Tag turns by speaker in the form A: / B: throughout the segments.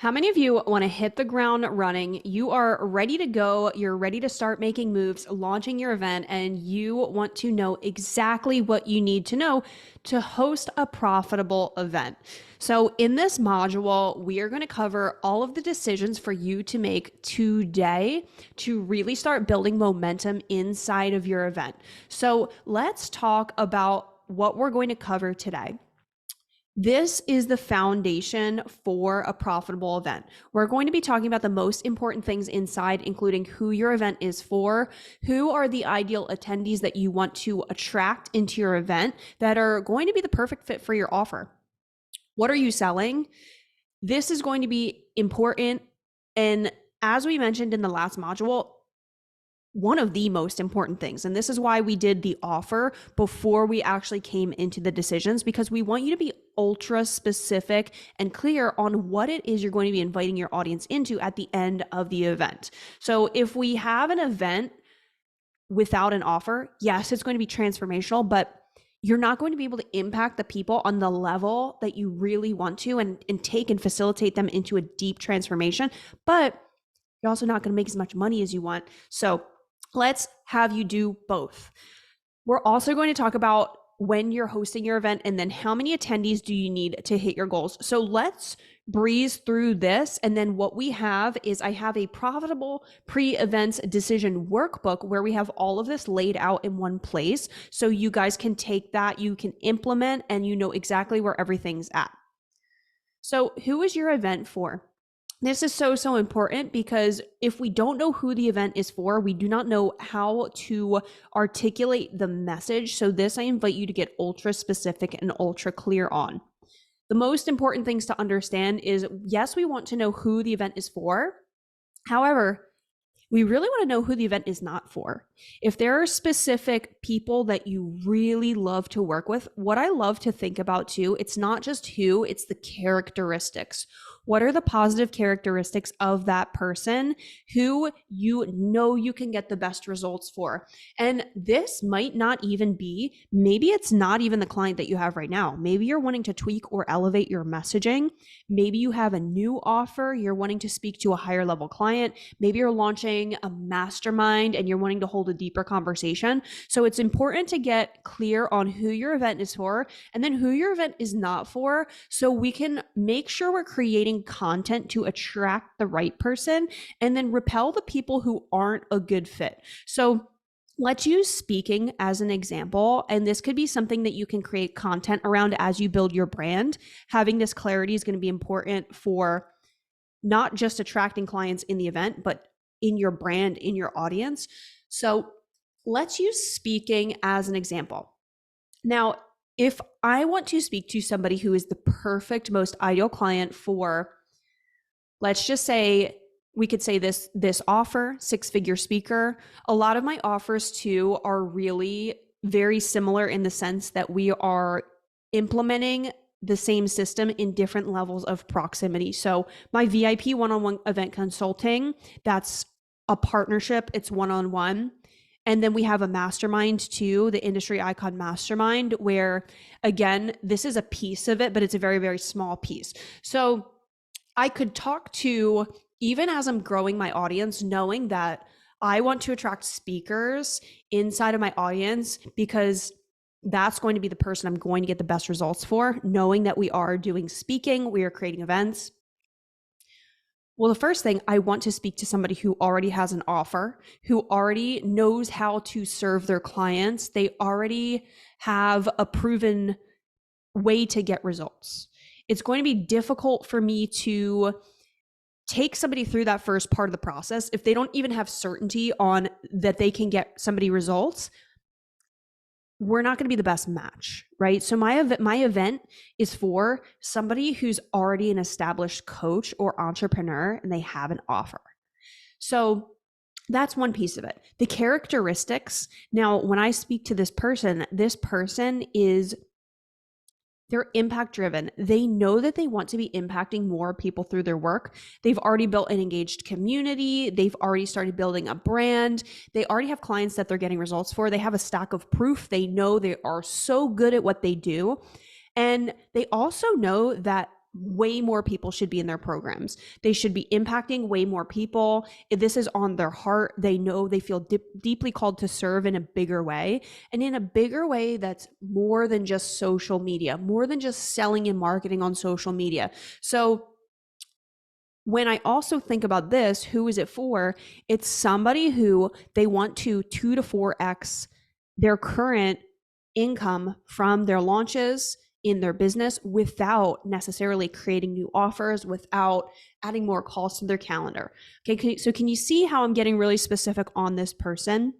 A: How many of you want to hit the ground running? You are ready to go. You're ready to start making moves, launching your event, and you want to know exactly what you need to know to host a profitable event. So, in this module, we are going to cover all of the decisions for you to make today to really start building momentum inside of your event. So, let's talk about what we're going to cover today. This is the foundation for a profitable event. We're going to be talking about the most important things inside, including who your event is for, who are the ideal attendees that you want to attract into your event that are going to be the perfect fit for your offer. What are you selling? This is going to be important. And as we mentioned in the last module, one of the most important things. And this is why we did the offer before we actually came into the decisions, because we want you to be ultra specific and clear on what it is you're going to be inviting your audience into at the end of the event. So if we have an event without an offer, yes, it's going to be transformational, but you're not going to be able to impact the people on the level that you really want to and take and facilitate them into a deep transformation. But you're also not going to make as much money as you want. So let's have you do both. We're also going to talk about when you're hosting your event and then how many attendees do you need to hit your goals. So let's breeze through this. And then what we have is I have a profitable pre-events decision workbook where we have all of this laid out in one place. So you guys can take that, you can implement, and you know exactly where everything's at. So who is your event for? This is so important because if we don't know who the event is for, we do not know how to articulate the message. So this, I invite you to get ultra specific and ultra clear on. The most important things to understand is, yes, we want to know who the event is for. However, we really want to know who the event is not for. If there are specific people that you really love to work with, what I love to think about too, it's not just who, it's the characteristics. What are the positive characteristics of that person who you know you can get the best results for? And this might not even be, maybe it's not even the client that you have right now. Maybe you're wanting to tweak or elevate your messaging. Maybe you have a new offer. You're wanting to speak to a higher level client. Maybe you're launching a mastermind and you're wanting to hold a deeper conversation. So it's important to get clear on who your event is for and then who your event is not for, so we can make sure we're creating content to attract the right person and then repel the people who aren't a good fit. So let's use speaking as an example. And this could be something that you can create content around as you build your brand. Having this clarity is going to be important for not just attracting clients in the event, but in your brand, in your audience. So let's use speaking as an example. Now, if I want to speak to somebody who is the perfect, most ideal client for, let's just say, we could say this offer, six-figure speaker. A lot of my offers too are really very similar in the sense that we are implementing the same system in different levels of proximity. So my VIP one-on-one event consulting, that's a partnership, it's one-on-one. And then we have a mastermind too, the Industry Icon Mastermind, where again, this is a piece of it, but it's a very, very small piece. So I could talk to, even as I'm growing my audience, knowing that I want to attract speakers inside of my audience because that's going to be the person I'm going to get the best results for, knowing that we are doing speaking, we are creating events. Well, the first thing, I want to speak to somebody who already has an offer, who already knows how to serve their clients. They already have a proven way to get results. It's going to be difficult for me to take somebody through that first part of the process if they don't even have certainty on that they can get somebody results. We're not going to be the best match, right? So my event is for somebody who's already an established coach or entrepreneur and they have an offer. So that's one piece of it. The characteristics. Now, when I speak to this person is, they're impact driven. They know that they want to be impacting more people through their work. They've already built an engaged community. They've already started building a brand. They already have clients that they're getting results for. They have a stack of proof. They know they are so good at what they do. And they also know that way more people should be in their programs. They should be impacting way more people. If this is on their heart, they know they feel deeply called to serve in a bigger way, and in a bigger way that's more than just social media, more than just selling and marketing on social media. So when I also think about this, who is it for? It's somebody who they want to 2 to 4x their current income from their launches in their business without necessarily creating new offers, without adding more calls to their calendar. Okay, so can you see how I'm getting really specific on this person?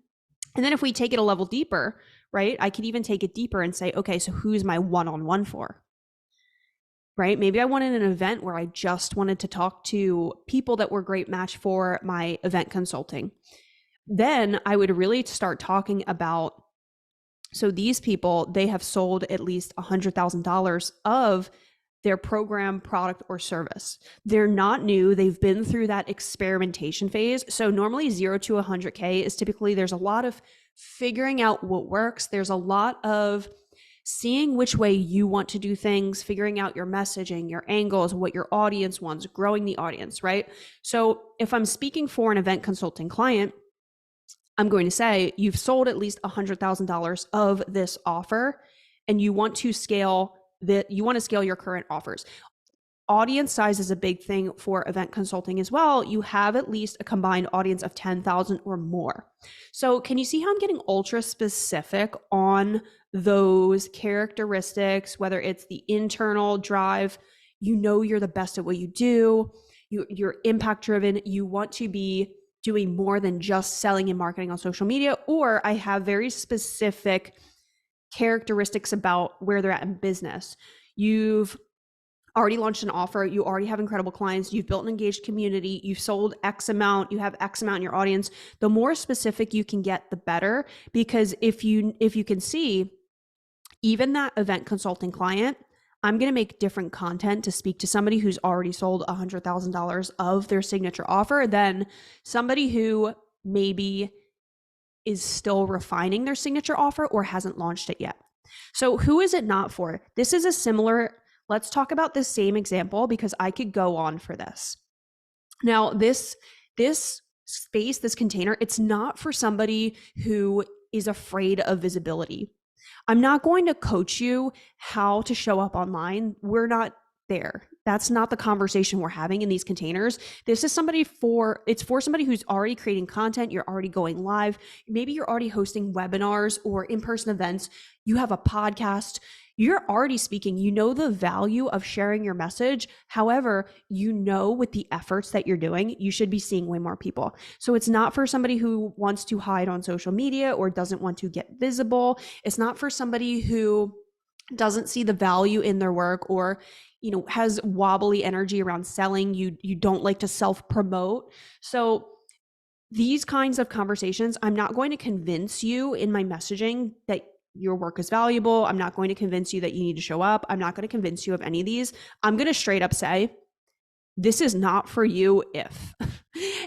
A: And then if we take it a level deeper, right, I could even take it deeper and say, okay, so who's my one-on-one for? Right? Maybe I wanted an event where I just wanted to talk to people that were a great match for my event consulting. Then I would really start talking about, so these people, they have sold at least $100,000 of their program, product, or service. They're not new. They've been through that experimentation phase. So normally 0 to 100K is typically, there's a lot of figuring out what works. There's a lot of seeing which way you want to do things, figuring out your messaging, your angles, what your audience wants, growing the audience, right? So if I'm speaking for an event consulting client, I'm going to say you've sold at least $100,000 of this offer, and you want to scale your current offers. Audience size is a big thing for event consulting as well. You have at least a combined audience of 10,000 or more. So can you see how I'm getting ultra specific on those characteristics, whether it's the internal drive, you're the best at what you do, you're impact driven, you want to be doing more than just selling and marketing on social media, or I have very specific characteristics about where they're at in business. You've already launched an offer, you already have incredible clients, you've built an engaged community, you've sold X amount, you have X amount in your audience. The more specific you can get, the better, because if you can see, even that event consulting client, I'm going to make different content to speak to somebody who's already sold $100,000 of their signature offer than somebody who maybe is still refining their signature offer or hasn't launched it yet. So who is it not for? This is a similar, let's talk about this same example because I could go on for this. Now, this space, this container, it's not for somebody who is afraid of visibility. I'm not going to coach you how to show up online. We're not there. That's not the conversation we're having in these containers. This is it's for somebody who's already creating content. You're already going live. Maybe you're already hosting webinars or in-person events. You have a podcast. You're already speaking. You know the value of sharing your message. However, with the efforts that you're doing, you should be seeing way more people. So it's not for somebody who wants to hide on social media or doesn't want to get visible. It's not for somebody who doesn't see the value in their work or has wobbly energy around selling. You don't like to self-promote. So these kinds of conversations, I'm not going to convince you in my messaging that your work is valuable. I'm not going to convince you that you need to show up. I'm not going to convince you of any of these. I'm going to straight up say, this is not for you if.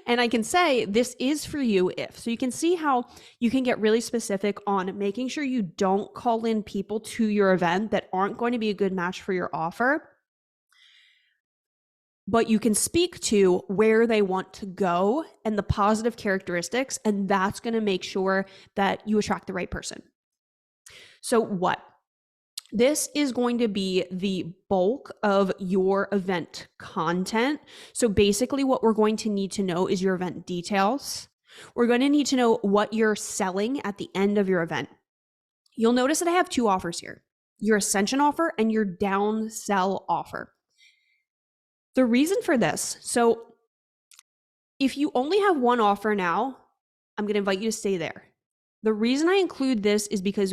A: And I can say, this is for you if. So you can see how you can get really specific on making sure you don't call in people to your event that aren't going to be a good match for your offer. But you can speak to where they want to go and the positive characteristics, and that's going to make sure that you attract the right person. So what? This is going to be the bulk of your event content. So basically what we're going to need to know is your event details. We're going to need to know what you're selling at the end of your event. You'll notice that I have 2 offers here, your ascension offer and your downsell offer. The reason for this, so if you only have 1 offer now, I'm going to invite you to stay there. The reason I include this is because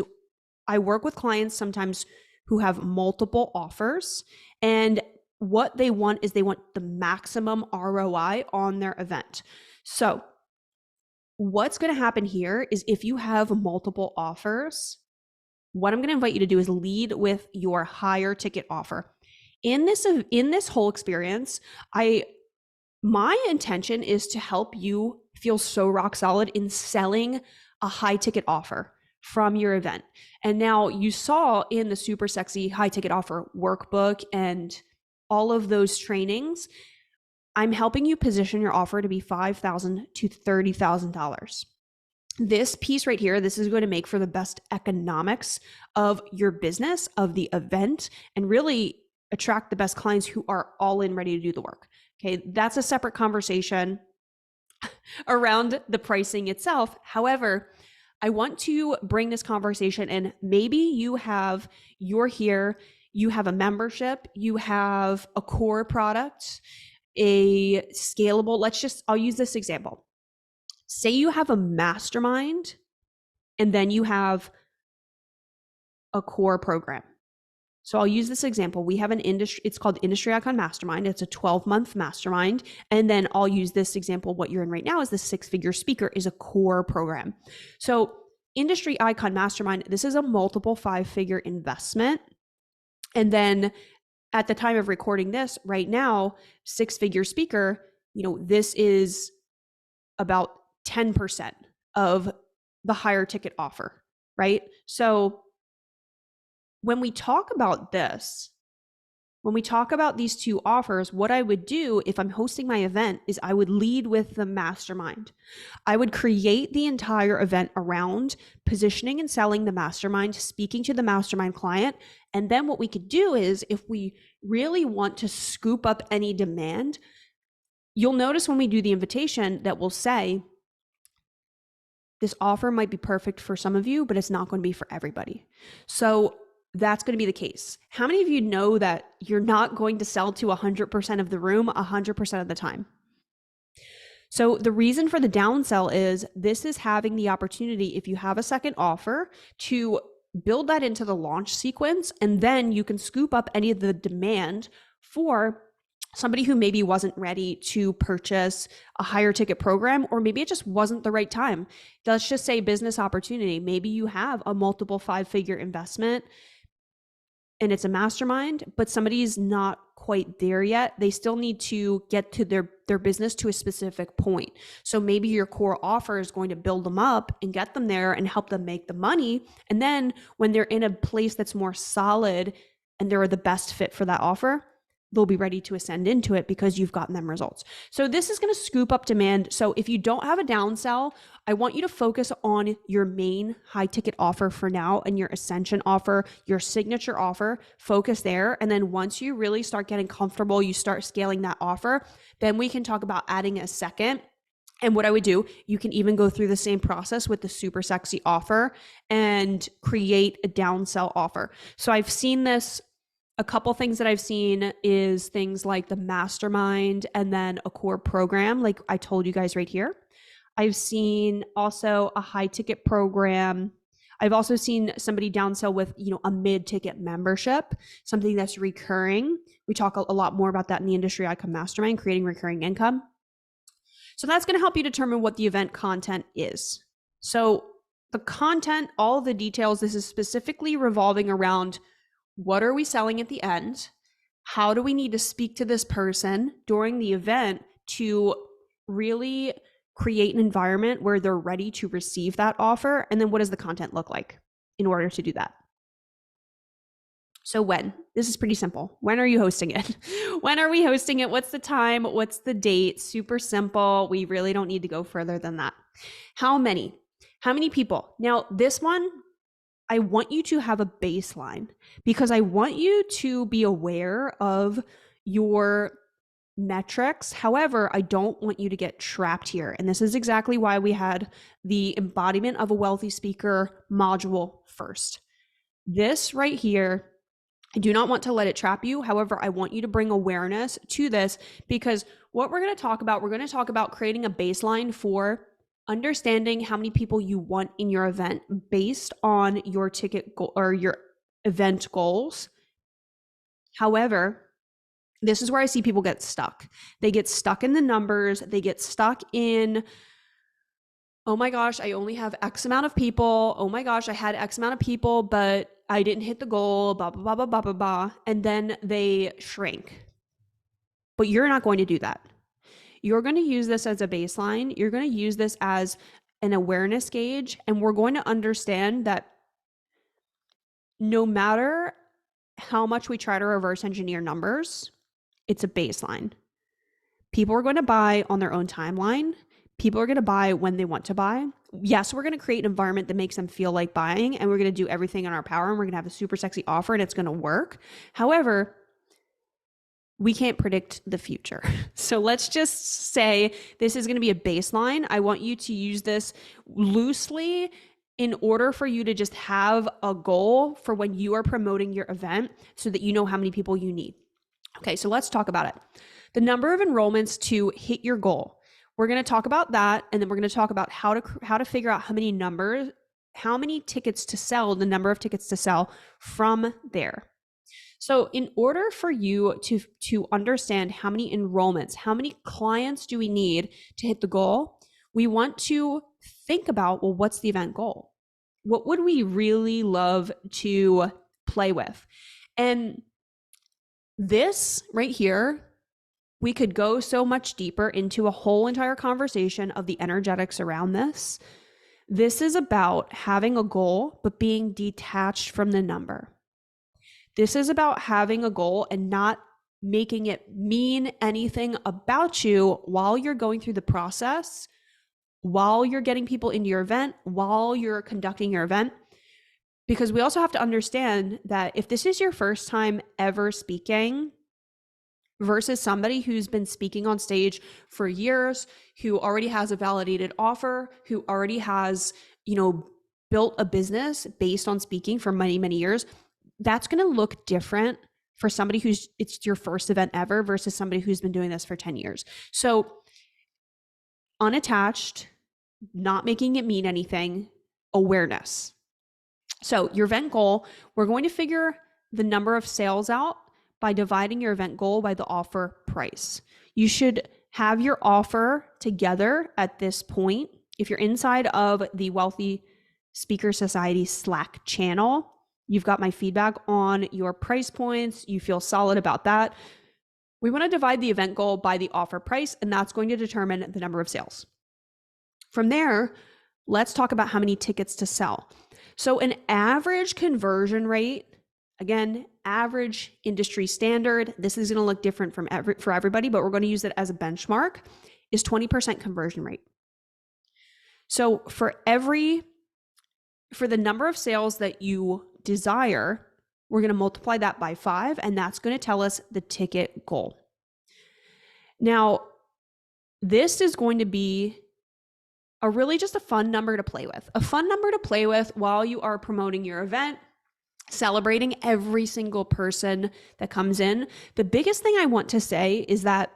A: I work with clients sometimes who have multiple offers, and what they want is they want the maximum ROI on their event. So what's going to happen here is if you have multiple offers, what I'm going to invite you to do is lead with your higher ticket offer. In this whole experience, my intention is to help you feel so rock solid in selling a high ticket offer from your event. And now you saw in the Super Sexy High Ticket Offer workbook and all of those trainings, I'm helping you position your offer to be $5,000 to $30,000. This piece right here, this is going to make for the best economics of your business, of the event, and really attract the best clients who are all in ready to do the work. Okay, that's a separate conversation around the pricing itself. However, I want to bring this conversation in. Maybe you're here, you have a membership, you have a core product, a scalable, I'll use this example. Say you have a mastermind and then you have a core program. So I'll use this example. We have it's called Industry Icon Mastermind. It's a 12-month mastermind. And then I'll use this example. What you're in right now is the 6-figure speaker is a core program. So Industry Icon Mastermind, this is a multiple 5-figure investment. And then at the time of recording this right now, 6-figure speaker, this is about 10% of the higher ticket offer, right? So when we talk about these two offers, what I would do if I'm hosting my event is I would lead with the mastermind. I would create the entire event around positioning and selling the mastermind, speaking to the mastermind client. And then what we could do is, if we really want to scoop up any demand, you'll notice when we do the invitation that we'll say, this offer might be perfect for some of you, but it's not going to be for everybody. So that's going to be the case. How many of you know that you're not going to sell to 100% of the room 100% of the time? So the reason for the downsell is this is having the opportunity, if you have a second offer, to build that into the launch sequence, and then you can scoop up any of the demand for somebody who maybe wasn't ready to purchase a higher ticket program, or maybe it just wasn't the right time. Let's just say business opportunity. Maybe you have a multiple 5-figure investment and it's a mastermind, but somebody's not quite there yet. They still need to get to their business to a specific point. So maybe your core offer is going to build them up and get them there and help them make the money. And then when they're in a place that's more solid and they're the best fit for that offer, they'll be ready to ascend into it because you've gotten them results. So this is going to scoop up demand. So if you don't have a downsell, I want you to focus on your main high ticket offer for now and your ascension offer, your signature offer, focus there. And then once you really start getting comfortable, you start scaling that offer, then we can talk about adding a second. And what I would do, you can even go through the same process with the super sexy offer and create a downsell offer. So I've seen this. A couple things that I've seen is things like the mastermind and then a core program, like I told you guys right here. I've seen also a high ticket program. I've also seen somebody downsell with, a mid-ticket membership, something that's recurring. We talk a lot more about that in the Industry Icon Mastermind, creating recurring income. So that's going to help you determine what the event content is. So the content, all the details, this is specifically revolving around what are we selling at the end? How do we need to speak to this person during the event to really create an environment where they're ready to receive that offer? And then what does the content look like in order to do that? So when? This is pretty simple. When are you hosting it? When are we hosting it? What's the time? What's the date? Super simple. We really don't need to go further than that. How many? How many people? Now, this one, I want you to have a baseline because I want you to be aware of your metrics. However, I don't want you to get trapped here. And this is exactly why we had the embodiment of a wealthy speaker module first. This right here, I do not want to let it trap you. However, I want you to bring awareness to this because what we're going to talk about creating a baseline for understanding how many people you want in your event based on your ticket goal or your event goals. However, this is where I see people get stuck. They get stuck in the numbers. They get stuck in, oh my gosh, I only have X amount of people. Oh my gosh, I had X amount of people, but I didn't hit the goal, blah, blah, blah, blah, blah, blah, blah. And then they shrink. But you're not going to do that. You're going to use this as a baseline. You're going to use this as an awareness gauge. And we're going to understand that no matter how much we try to reverse engineer numbers, It's a baseline. People are going to buy on their own timeline. People are going to buy when they want to buy. Yes, we're going to create an environment that makes them feel like buying, and we're going to do everything in our power, and we're going to have a super sexy offer, and it's going to work. However, we can't predict the future. So let's just say this is going to be a baseline. I want you to use this loosely in order for you to just have a goal for when you are promoting your event so that you know how many people you need. Okay, so let's talk about it. The number of enrollments to hit your goal. We're going to talk about that, and then we're going to talk about how to figure out how many tickets to sell, the number of tickets to sell from there. So in order for you to understand how many enrollments, how many clients do we need to hit the goal, we want to think about, well, what's the event goal? What would we really love to play with? And this right here, we could go so much deeper into a whole entire conversation of the energetics around this. This is about having a goal, but being detached from the number. This is about having a goal and not making it mean anything about you while you're going through the process, while you're getting people into your event, while you're conducting your event. Because we also have to understand that if this is your first time ever speaking versus somebody who's been speaking on stage for years, who already has a validated offer, who already has, built a business based on speaking for many, many years, that's going to look different for somebody it's your first event ever versus somebody who's been doing this for 10 years. So unattached, not making it mean anything, awareness. So your event goal, we're going to figure the number of sales out by dividing your event goal by the offer price. You should have your offer together at this point. If you're inside of the Wealthy Speaker Society Slack channel, you've got my feedback on your price points. You feel solid about that. We want to divide the event goal by the offer price, and that's going to determine the number of sales. From there, let's talk about how many tickets to sell. So an average conversion rate, again, average industry standard, this is going to look different for everybody, but we're going to use it as a benchmark, is 20% conversion rate. So for the number of sales that you desire, we're going to multiply that by 5, and that's going to tell us the ticket goal. Now, this is going to be just a fun number to play with, while you are promoting your event, celebrating every single person that comes in. The biggest thing I want to say is that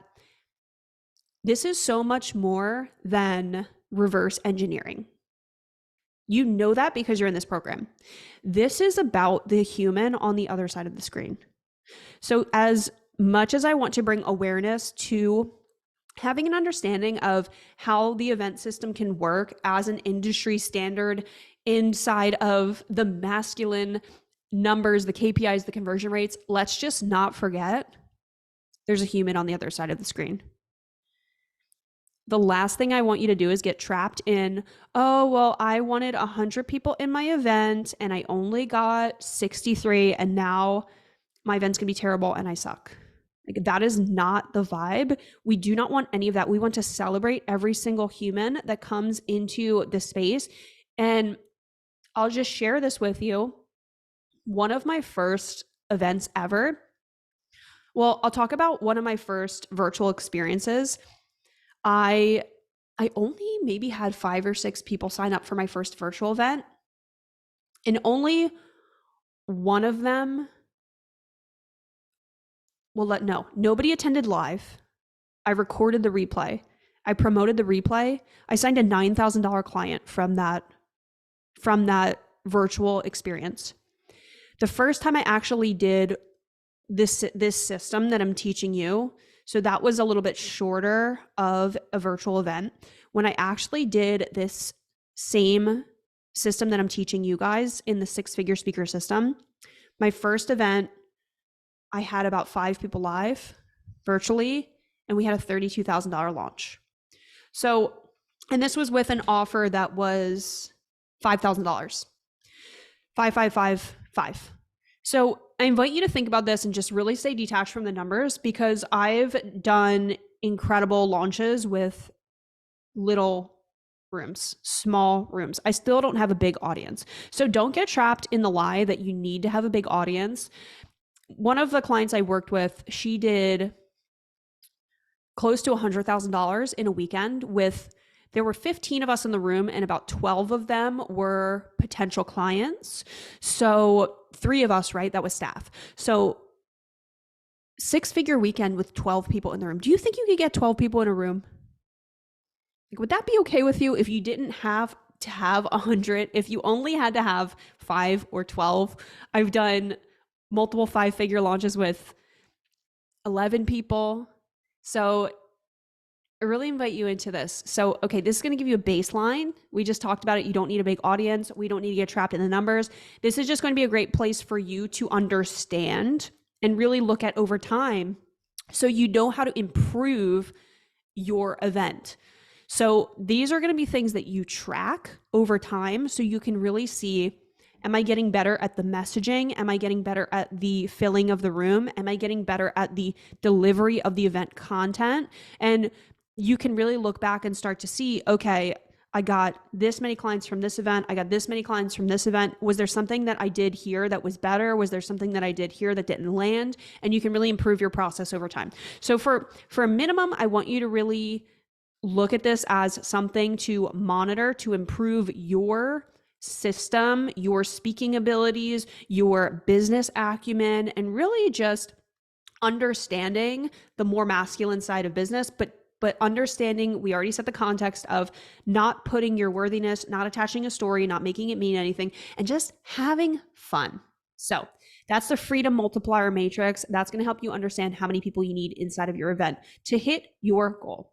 A: this is so much more than reverse engineering. You know that because you're in this program. This is about the human on the other side of the screen. So as much as I want to bring awareness to having an understanding of how the event system can work as an industry standard inside of the masculine numbers, the KPIs, the conversion rates, let's just not forget there's a human on the other side of the screen. The last thing I want you to do is get trapped in, oh, well, I wanted 100 people in my event and I only got 63 and now my event's gonna be terrible and I suck. Like, that is not the vibe. We do not want any of that. We want to celebrate every single human that comes into the space. And I'll just share this with you. One of my first events ever, I'll talk about one of my first virtual experiences. I only maybe had 5 or 6 people sign up for my first virtual event, and only one of them, nobody attended live. I recorded the replay. I promoted the replay. I signed a $9,000 client from that virtual experience. The first time I actually did this system that I'm teaching you, so that was a little bit shorter of a virtual event. When I actually did this same system that I'm teaching you guys in the 6-figure speaker system, my first event, I had about 5 people live virtually, and we had a $32,000 launch. So, and this was with an offer that was $5,000, 5,555. So I invite you to think about this and just really stay detached from the numbers, because I've done incredible launches with little rooms, small rooms. I still don't have a big audience. So don't get trapped in the lie that you need to have a big audience. One of the clients I worked with, she did close to $100,000 in a weekend there were 15 of us in the room, and about 12 of them were potential clients. So 3 of us, right? That was staff. So 6-figure weekend with 12 people in the room. Do you think you could get 12 people in a room? Like, would that be okay with you if you didn't have to have 100, if you only had to have 5 or 12? I've done multiple 5-figure launches with 11 people. So I really invite you into this. So, okay, this is going to give you a baseline. We just talked about it. You don't need a big audience. We don't need to get trapped in the numbers. This is just going to be a great place for you to understand and really look at over time, so you know how to improve your event. So these are going to be things that you track over time, so you can really see, am I getting better at the messaging? Am I getting better at the filling of the room? Am I getting better at the delivery of the event content? And you can really look back and start to see, okay, I got this many clients from this event. I got this many clients from this event. Was there something that I did here that was better? Was there something that I did here that didn't land? And you can really improve your process over time. So for a minimum, I want you to really look at this as something to monitor, to improve your system, your speaking abilities, your business acumen, and really just understanding the more masculine side of business, but understanding, we already set the context of not putting your worthiness, not attaching a story, not making it mean anything, and just having fun. So that's the freedom multiplier matrix. That's going to help you understand how many people you need inside of your event to hit your goal.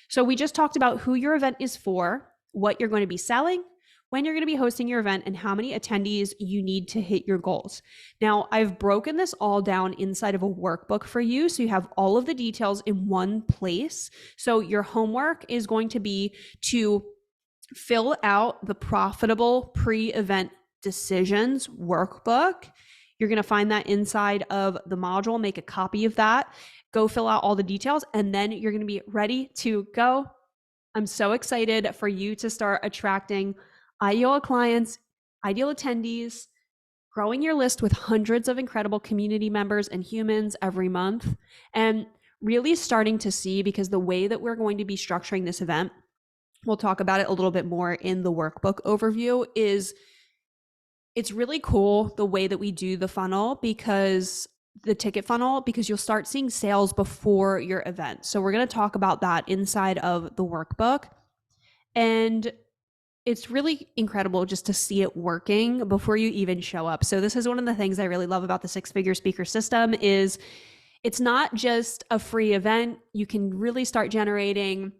A: So we just talked about who your event is for, what you're going to be selling, when you're going to be hosting your event, and how many attendees you need to hit your goals. Now, I've broken this all down inside of a workbook for you, so you have all of the details in one place. So your homework is going to be to fill out the profitable pre-event decisions workbook. You're going to find that inside of the module. Make a copy of that. Go fill out all the details, and then you're going to be ready to go. I'm so excited for you to start attracting ideal clients, ideal attendees, growing your list with hundreds of incredible community members and humans every month, and really starting to see, because the way that we're going to be structuring this event, we'll talk about it a little bit more in the workbook overview, is it's really cool the way that we do the funnel, because the ticket funnel, because you'll start seeing sales before your event. So we're going to talk about that inside of the workbook. And it's really incredible just to see it working before you even show up. So this is one of the things I really love about the 6-figure speaker system, is it's not just a free event. You can really start generating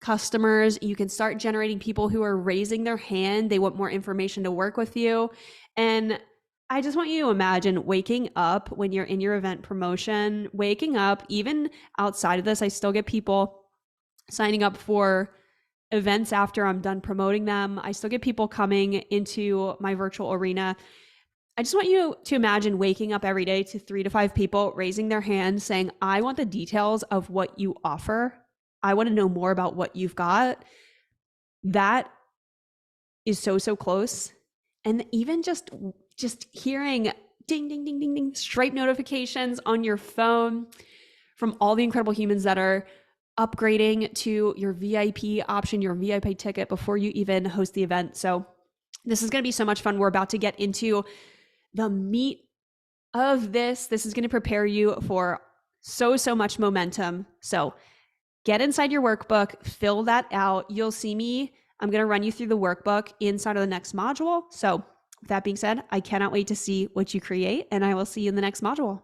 A: customers. You can start generating people who are raising their hand. They want more information to work with you. And I just want you to imagine waking up when you're in your event promotion, waking up, even outside of this, I still get people signing up for events after I'm done promoting them. I still get people coming into my virtual arena. I just want you to imagine waking up every day to 3 to 5 people raising their hands saying, I want the details of what you offer. I want to know more about what you've got. That is so, so close. And even just hearing ding, ding, ding, ding, ding, Stripe notifications on your phone from all the incredible humans that are upgrading to your VIP option, your VIP ticket before you even host the event. So this is going to be so much fun. We're about to get into the meat of this. This is going to prepare you for so, so much momentum. So get inside your workbook, fill that out. You'll see me. I'm going to run you through the workbook inside of the next module. So with that being said, I cannot wait to see what you create, and I will see you in the next module.